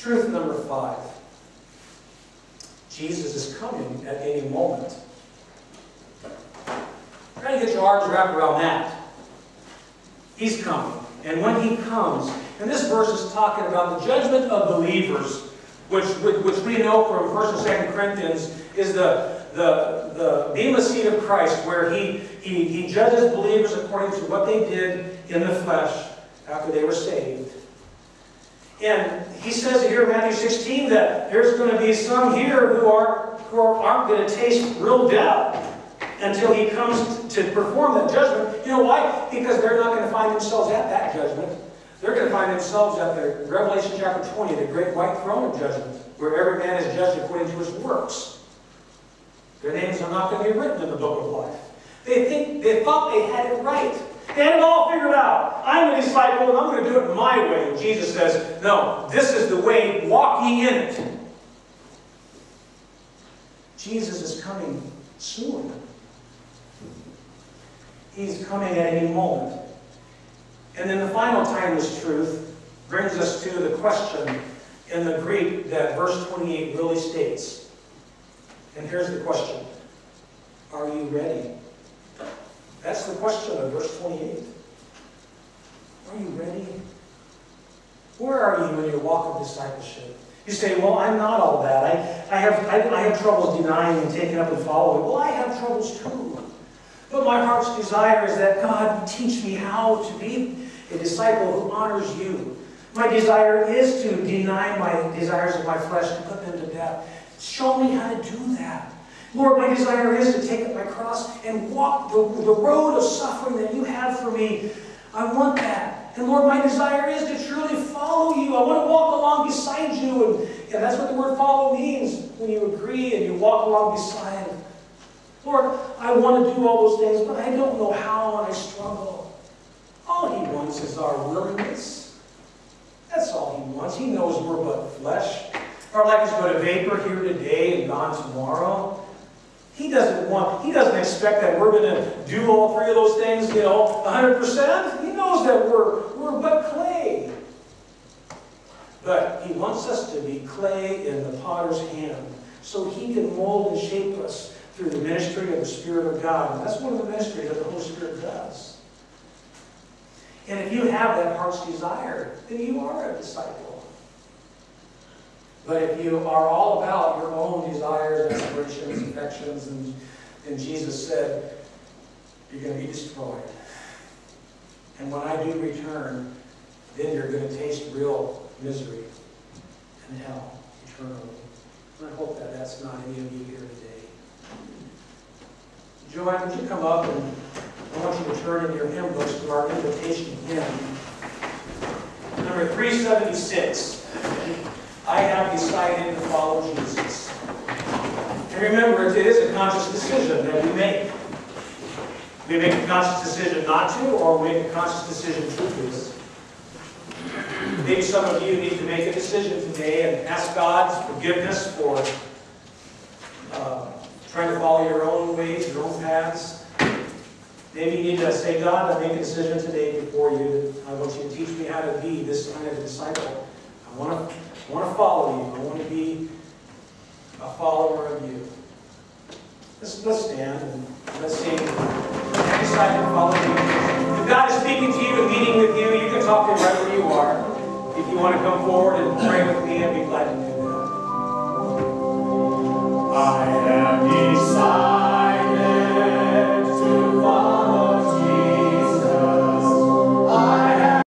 Truth number 5. Jesus is coming at any moment. Try to get your arms wrapped around that. He's coming. And when He comes, and this verse is talking about the judgment of believers, which we know from 1 and 2 Corinthians is the bema seat of Christ, where he judges believers according to what they did in the flesh after they were saved. And he says here in Matthew 16 that there's going to be some here who aren't going to taste real death until He comes to perform that judgment. You know why? Because they're not going to find themselves at that judgment. They're going to find themselves at the Revelation chapter 20, the great white throne of judgment, where every man is judged according to his works. Their names are not going to be written in the book of life. They thought they had it right. They had it all figured out. I'm a disciple and I'm going to do it my way. And Jesus says, no, this is the way, walk ye in it. Jesus is coming soon. He's coming at any moment. And then the final timeless truth brings us to the question in the Greek that verse 28 really states. And here's the question. Are you ready? That's the question of verse 28. Are you ready? Where are you in your walk of discipleship? You say, well, I'm not all that. I have troubles denying and taking up and following. Well, I have troubles too. But my heart's desire is that God teach me how to be a disciple who honors you. My desire is to deny my desires of my flesh and put them to death. Show me how to do that. Lord, my desire is to take up my cross and walk the road of suffering that you have for me. I want that. And Lord, my desire is to truly follow you. I want to walk along beside you. And that's what the word follow means, when you agree and you walk along beside. Lord, I want to do all those things, but I don't know how, and I struggle. All He wants is our willingness. That's all He wants. He knows we're but flesh. Our life is but a vapor, here today and gone tomorrow. He doesn't expect that we're going to do all three of those things, 100%. He knows that we're but clay. But He wants us to be clay in the potter's hand so He can mold and shape us through the ministry of the Spirit of God. And that's one of the ministries that the Holy Spirit does. And if you have that heart's desire, then you are a disciple. But if you are all about your own desires, aspirations, affections, and Jesus said, you're going to be destroyed. And when I do return, then you're going to taste real misery and hell eternally. And I hope that that's not any of you here today. Joanne, would you come up, and I want you to turn in your hymn books to our invitation hymn. Number 376. I have decided to follow Jesus. And remember, it is a conscious decision that we make. We make a conscious decision not to, or we make a conscious decision to do this. Maybe some of you need to make a decision today and ask God's forgiveness for trying to follow your own ways, your own paths. Maybe you need to say, God, I make a decision today before you. I want you to teach me how to be this kind of a disciple. I want to follow you. I want to be a follower of you. Let's stand and let's sing. I decided to follow you. If God is speaking to you and meeting with you, you can talk to Him right where you are. If you want to come forward and pray with me, I'd be glad to do that.